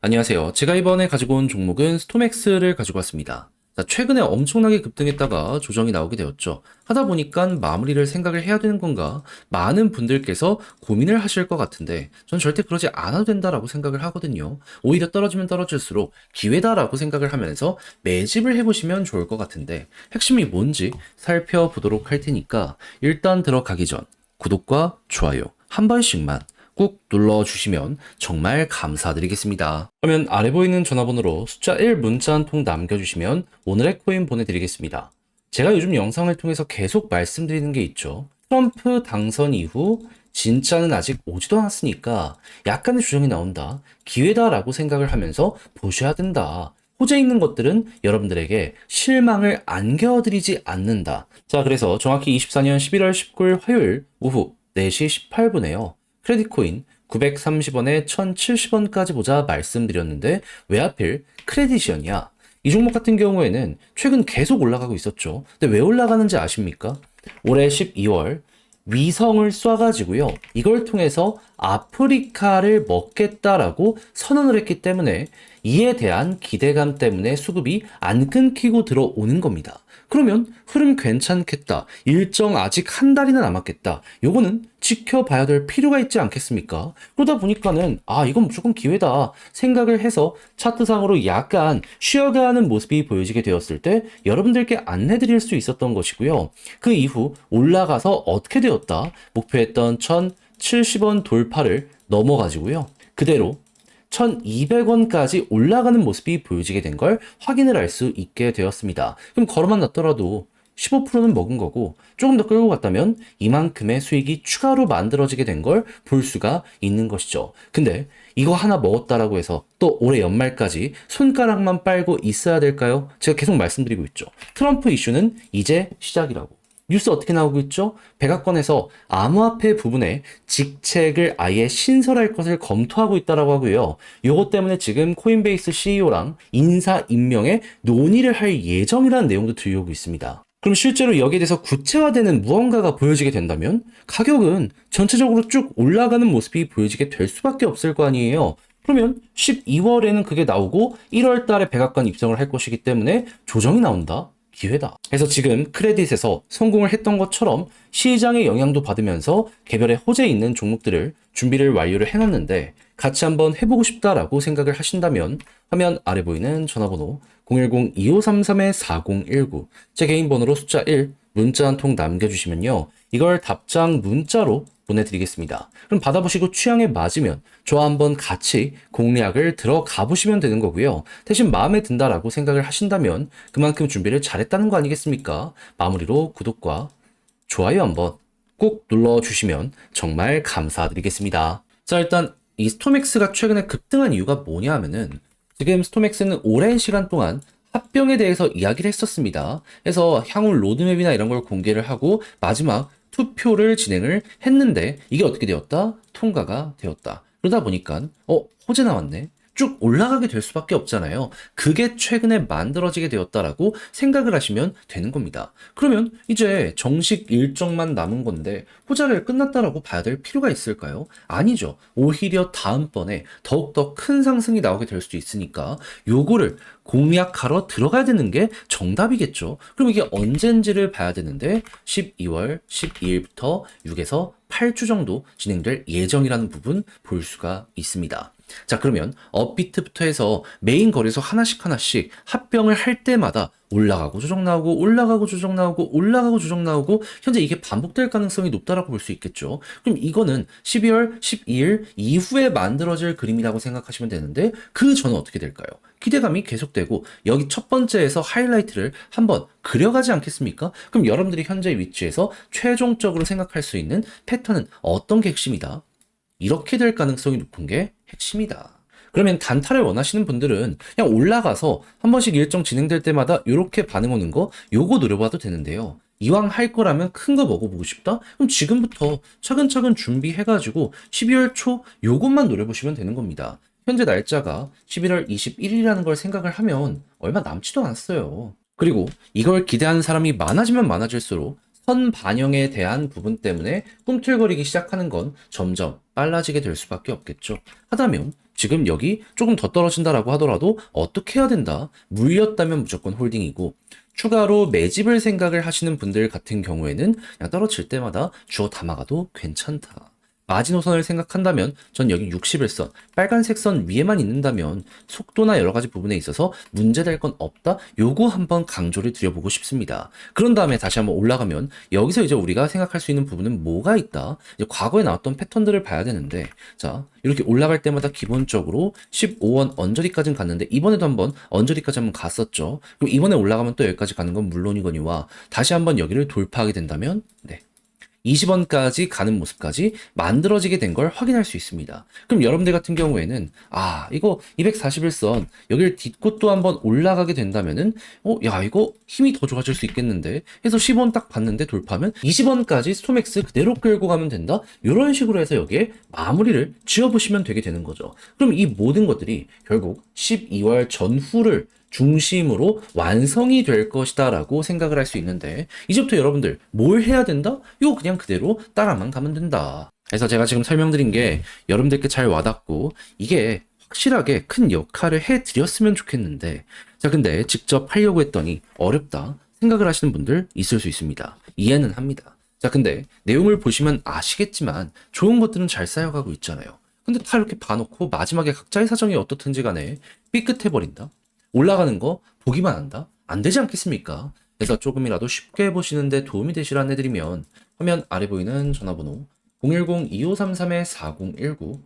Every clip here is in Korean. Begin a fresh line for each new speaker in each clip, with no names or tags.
안녕하세요. 제가 이번에 가지고 온 종목은 스톰엑스를 가지고 왔습니다. 자, 최근에 엄청나게 급등했다가 조정이 나오게 되었죠. 하다 보니까 마무리를 생각을 해야 되는 건가? 많은 분들께서 고민을 하실 것 같은데 전 절대 그러지 않아도 된다라고 생각을 하거든요. 오히려 떨어지면 떨어질수록 기회다라고 생각을 하면서 매집을 해보시면 좋을 것 같은데 핵심이 뭔지 살펴보도록 할 테니까 일단 들어가기 전 구독과 좋아요 한 번씩만 꾹 눌러주시면 정말 감사드리겠습니다. 그러면 아래 보이는 전화번호로 숫자 1 문자 한 통 남겨주시면 오늘의 코인 보내드리겠습니다. 제가 요즘 영상을 통해서 계속 말씀드리는 게 있죠. 트럼프 당선 이후 진짜는 아직 오지도 않았으니까 약간의 조정이 나온다. 기회다라고 생각을 하면서 보셔야 된다. 호재 있는 것들은 여러분들에게 실망을 안겨드리지 않는다. 자, 그래서 정확히 24년 11월 19일 화요일 오후 4시 18분에요. 크레딧코인 930원에 1070원까지 보자 말씀드렸는데 왜 하필 크레딧이었냐? 이 종목 같은 경우에는 최근 계속 올라가고 있었죠. 근데 왜 올라가는지 아십니까? 올해 12월 위성을 쏴가지고요. 이걸 통해서 아프리카를 먹겠다라고 선언을 했기 때문에 이에 대한 기대감 때문에 수급이 안 끊기고 들어오는 겁니다. 그러면 흐름 괜찮겠다. 일정 아직 한 달이나 남았겠다. 요거는 지켜봐야 될 필요가 있지 않겠습니까? 그러다 보니까는 이건 무조건 기회다 생각을 해서 차트상으로 약간 쉬어가는 모습이 보여지게 되었을 때 여러분들께 안내드릴 수 있었던 것이고요. 그 이후 올라가서 어떻게 되었다? 목표했던 1070원 돌파를 넘어가지고요. 그대로 1200원까지 올라가는 모습이 보여지게 된 걸 확인을 할 수 있게 되었습니다. 그럼 걸어만 놨더라도 15%는 먹은 거고 조금 더 끌고 갔다면 이만큼의 수익이 추가로 만들어지게 된 걸 볼 수가 있는 것이죠. 근데 이거 하나 먹었다라고 해서 또 올해 연말까지 손가락만 빨고 있어야 될까요? 제가 계속 말씀드리고 있죠. 트럼프 이슈는 이제 시작이라고. 뉴스 어떻게 나오고 있죠? 백악관에서 암호화폐 부분에 직책을 아예 신설할 것을 검토하고 있다라고 하고요. 요것 때문에 지금 코인베이스 CEO랑 인사 임명에 논의를 할 예정이라는 내용도 들려오고 있습니다. 그럼 실제로 여기에 대해서 구체화되는 무언가가 보여지게 된다면 가격은 전체적으로 쭉 올라가는 모습이 보여지게 될 수밖에 없을 거 아니에요. 그러면 12월에는 그게 나오고 1월 달에 백악관 입성을 할 것이기 때문에 조정이 나온다. 기회다. 그래서 지금 크레딧에서 성공을 했던 것처럼 시장의 영향도 받으면서 개별의 호재 있는 종목들을 준비를 완료를 해놨는데 같이 한번 해보고 싶다라고 생각을 하신다면 화면 아래 보이는 전화번호 010-2533-4019 제 개인 번호로 숫자 1 문자 한 통 남겨주시면요. 이걸 답장 문자로 보내드리겠습니다. 그럼 받아보시고 취향에 맞으면 저와 한번 같이 공략을 들어가 보시면 되는 거고요. 대신 마음에 든다라고 생각을 하신다면 그만큼 준비를 잘했다는 거 아니겠습니까? 마무리로 구독과 좋아요 한번 꼭 눌러주시면 정말 감사드리겠습니다. 자, 일단 이 스톰엑스가 최근에 급등한 이유가 뭐냐 하면은 지금 스톰엑스는 오랜 시간 동안 합병에 대해서 이야기를 했었습니다. 그래서 향후 로드맵이나 이런 걸 공개를 하고 마지막 투표를 진행을 했는데 이게 어떻게 되었다? 통과가 되었다. 그러다 보니까 호재 나왔네. 쭉 올라가게 될 수밖에 없잖아요. 그게 최근에 만들어지게 되었다라고 생각을 하시면 되는 겁니다. 그러면 이제 정식 일정만 남은 건데 호재를 끝났다라고 봐야 될 필요가 있을까요? 아니죠. 오히려 다음번에 더욱더 큰 상승이 나오게 될 수도 있으니까 요거를 공략하러 들어가야 되는 게 정답이겠죠. 그럼 이게 언젠지를 봐야 되는데 12월 12일부터 6에서 8주 정도 진행될 예정이라는 부분 볼 수가 있습니다. 자, 그러면 업비트부터 해서 메인 거래소 하나씩 합병을 할 때마다 올라가고 조정 나오고 올라가고 조정 나오고 올라가고 조정 나오고 현재 이게 반복될 가능성이 높다라고 볼 수 있겠죠. 그럼 이거는 12월 12일 이후에 만들어질 그림이라고 생각하시면 되는데 그 전은 어떻게 될까요? 기대감이 계속되고 여기 첫 번째에서 하이라이트를 한번 그려가지 않겠습니까? 그럼 여러분들이 현재 위치에서 최종적으로 생각할 수 있는 패턴은 어떤 게 핵심이다? 이렇게 될 가능성이 높은 게 핵심이다. 그러면 단타를 원하시는 분들은 그냥 올라가서 한 번씩 일정 진행될 때마다 이렇게 반응 오는 거 요거 노려봐도 되는데요. 이왕 할 거라면 큰 거 먹어보고 싶다? 그럼 지금부터 차근차근 준비해가지고 12월 초 요것만 노려보시면 되는 겁니다. 현재 날짜가 11월 21일이라는 걸 생각을 하면 얼마 남지도 않았어요. 그리고 이걸 기대하는 사람이 많아지면 많아질수록 선 반영에 대한 부분 때문에 꿈틀거리기 시작하는 건 점점 빨라지게 될 수밖에 없겠죠. 하다면 지금 여기 조금 더 떨어진다라고 하더라도 어떻게 해야 된다? 물렸다면 무조건 홀딩이고, 추가로 매집을 생각을 하시는 분들 같은 경우에는 그냥 떨어질 때마다 주워 담아가도 괜찮다. 마지노선을 생각한다면 전 여기 61선, 빨간색 선 위에만 있는다면 속도나 여러 가지 부분에 있어서 문제될 건 없다? 요거 한번 강조를 드려보고 싶습니다. 그런 다음에 다시 한번 올라가면 여기서 이제 우리가 생각할 수 있는 부분은 뭐가 있다? 이제 과거에 나왔던 패턴들을 봐야 되는데, 자, 이렇게 올라갈 때마다 기본적으로 15원 언저리까지는 갔는데 이번에도 한번 언저리까지 한번 갔었죠. 그럼 이번에 올라가면 또 여기까지 가는 건 물론이거니와 다시 한번 여기를 돌파하게 된다면, 네. 20원까지 가는 모습까지 만들어지게 된 걸 확인할 수 있습니다. 그럼 여러분들 같은 경우에는 이거 241선 여기를 딛고 또 한번 올라가게 된다면은 야 이거 힘이 더 좋아질 수 있겠는데 해서 10원 딱 봤는데 돌파하면 20원까지 스톰엑스 그대로 끌고 가면 된다. 이런 식으로 해서 여기에 마무리를 지어보시면 되게 되는 거죠. 그럼 이 모든 것들이 결국 12월 전후를 중심으로 완성이 될 것이다 라고 생각을 할 수 있는데, 이제부터 여러분들 뭘 해야 된다? 이거 그냥 그대로 따라만 가면 된다. 그래서 제가 지금 설명드린 게 여러분들께 잘 와닿고 이게 확실하게 큰 역할을 해드렸으면 좋겠는데, 자 근데 직접 하려고 했더니 어렵다 생각을 하시는 분들 있을 수 있습니다. 이해는 합니다. 자 근데 내용을 보시면 아시겠지만 좋은 것들은 잘 쌓여가고 있잖아요. 근데 다 이렇게 봐놓고 마지막에 각자의 사정이 어떻든지 간에 삐끗해버린다? 올라가는 거 보기만 한다? 안 되지 않겠습니까? 그래서 조금이라도 쉽게 보시는데 도움이 되시라 안내드리면 화면 아래 보이는 전화번호 010-2533-4019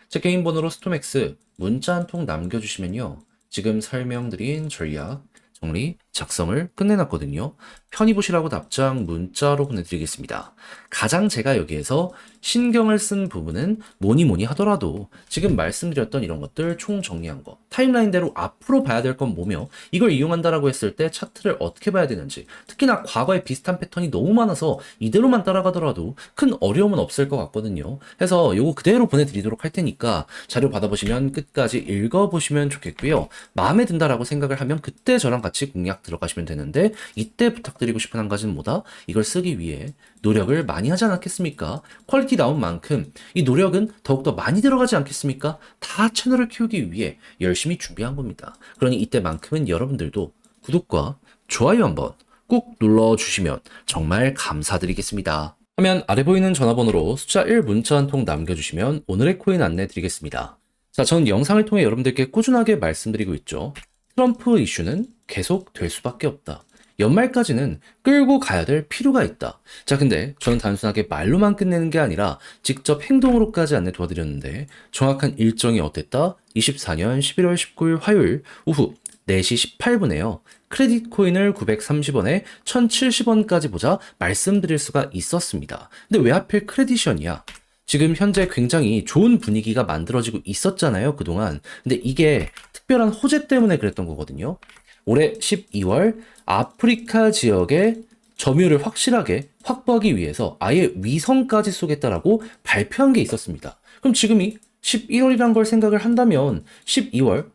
제 개인 번호로 스톰엑스 문자 한 통 남겨주시면요. 지금 설명드린 전략, 정리, 작성을 끝내놨거든요. 편히 보시라고 답장 문자로 보내드리겠습니다. 가장 제가 여기에서 신경을 쓴 부분은 뭐니 하더라도 지금 말씀드렸던 이런 것들 총 정리한 거, 타임라인대로 앞으로 봐야 될 건 뭐며 이걸 이용한다라고 했을 때 차트를 어떻게 봐야 되는지, 특히나 과거에 비슷한 패턴이 너무 많아서 이대로만 따라가더라도 큰 어려움은 없을 것 같거든요. 해서 요거 그대로 보내드리도록 할 테니까 자료 받아보시면 끝까지 읽어보시면 좋겠고요. 마음에 든다라고 생각을 하면 그때 저랑 같이 공략 들어가시면 되는데, 이때 부탁드리고 싶은 한 가지는 뭐다? 이걸 쓰기 위해 노력을 많이 하지 않았겠습니까? 퀄리티 나온 만큼 이 노력은 더욱더 많이 들어가지 않겠습니까? 다 채널을 키우기 위해 열심히 준비한 겁니다. 그러니 이때만큼은 여러분들도 구독과 좋아요 한번 꾹 눌러주시면 정말 감사드리겠습니다. 화면 아래 보이는 전화번호로 숫자 1 문자 한 통 남겨주시면 오늘의 코인 안내 드리겠습니다. 자, 전 영상을 통해 여러분들께 꾸준하게 말씀드리고 있죠. 트럼프 이슈는 계속 될 수밖에 없다. 연말까지는 끌고 가야 될 필요가 있다. 자, 근데 저는 단순하게 말로만 끝내는 게 아니라 직접 행동으로까지 안내 도와드렸는데 정확한 일정이 어땠다? 24년 11월 19일 화요일 오후 4시 18분에요. 크레딧 코인을 930원에 1070원까지 보자 말씀드릴 수가 있었습니다. 근데 왜 하필 크레딧이었냐? 지금 현재 굉장히 좋은 분위기가 만들어지고 있었잖아요, 그동안. 근데 이게 특별한 호재 때문에 그랬던 거거든요. 올해 12월 아프리카 지역의 점유율을 확실하게 확보하기 위해서 아예 위성까지 쏘겠다라고 발표한 게 있었습니다. 그럼 지금이 11월이란 걸 생각을 한다면 12월,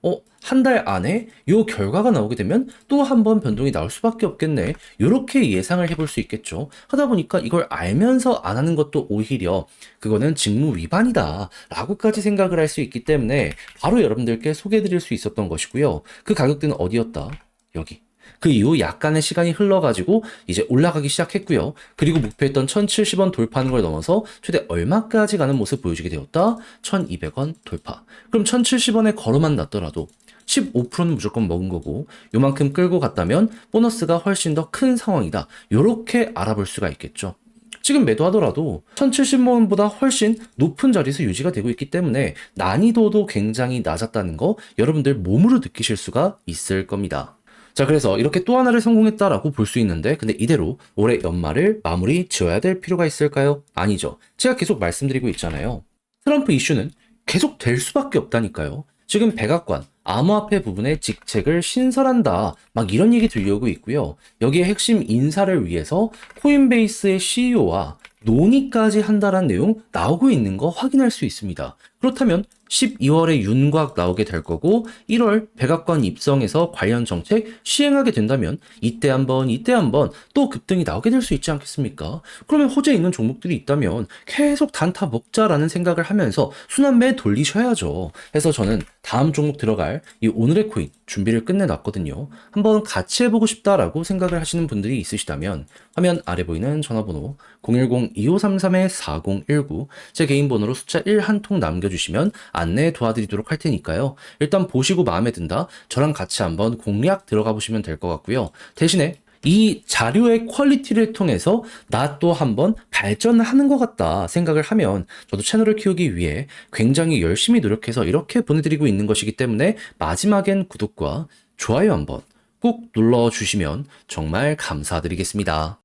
한 달 안에 요 결과가 나오게 되면 또 한 번 변동이 나올 수밖에 없겠네. 요렇게 예상을 해볼 수 있겠죠. 하다 보니까 이걸 알면서 안 하는 것도 오히려 그거는 직무 위반이다 라고까지 생각을 할 수 있기 때문에 바로 여러분들께 소개해드릴 수 있었던 것이고요. 그 가격대는 어디였다? 여기. 그 이후 약간의 시간이 흘러가지고 이제 올라가기 시작했고요. 그리고 목표했던 1070원 돌파하는 걸 넘어서 최대 얼마까지 가는 모습 보여주게 되었다? 1200원 돌파. 그럼 1070원에 걸어만 놨더라도 15%는 무조건 먹은 거고 요만큼 끌고 갔다면 보너스가 훨씬 더 큰 상황이다. 요렇게 알아볼 수가 있겠죠. 지금 매도하더라도 1070원보다 훨씬 높은 자리에서 유지가 되고 있기 때문에 난이도도 굉장히 낮았다는 거 여러분들 몸으로 느끼실 수가 있을 겁니다. 자, 그래서 이렇게 또 하나를 성공했다라고 볼 수 있는데, 근데 이대로 올해 연말을 마무리 지어야 될 필요가 있을까요? 아니죠. 제가 계속 말씀드리고 있잖아요. 트럼프 이슈는 계속 될 수밖에 없다니까요. 지금 백악관, 암호화폐 부분의 직책을 신설한다. 막 이런 얘기 들려오고 있고요. 여기에 핵심 인사를 위해서 코인베이스의 CEO와 논의까지 한다는 내용 나오고 있는 거 확인할 수 있습니다. 그럼 그렇다면 12월에 윤곽 나오게 될 거고 1월 백악관 입성해서 관련 정책 시행하게 된다면 이때 한번 또 급등이 나오게 될 수 있지 않겠습니까? 그러면 호재에 있는 종목들이 있다면 계속 단타 먹자라는 생각을 하면서 순환매 돌리셔야죠. 해서 저는 다음 종목 들어갈 이 오늘의 코인 준비를 끝내놨거든요. 한번 같이 해보고 싶다라고 생각을 하시는 분들이 있으시다면 화면 아래 보이는 전화번호 010-2533-4019 제 개인 번호로 숫자 1 한 통 남겨주시면 안내 도와드리도록 할 테니까요. 일단 보시고 마음에 든다? 저랑 같이 한번 공략 들어가 보시면 될 것 같고요. 대신에 이 자료의 퀄리티를 통해서 나 또 한번 발전하는 것 같다 생각을 하면 저도 채널을 키우기 위해 굉장히 열심히 노력해서 이렇게 보내드리고 있는 것이기 때문에 마지막엔 구독과 좋아요 한번 꼭 눌러주시면 정말 감사드리겠습니다.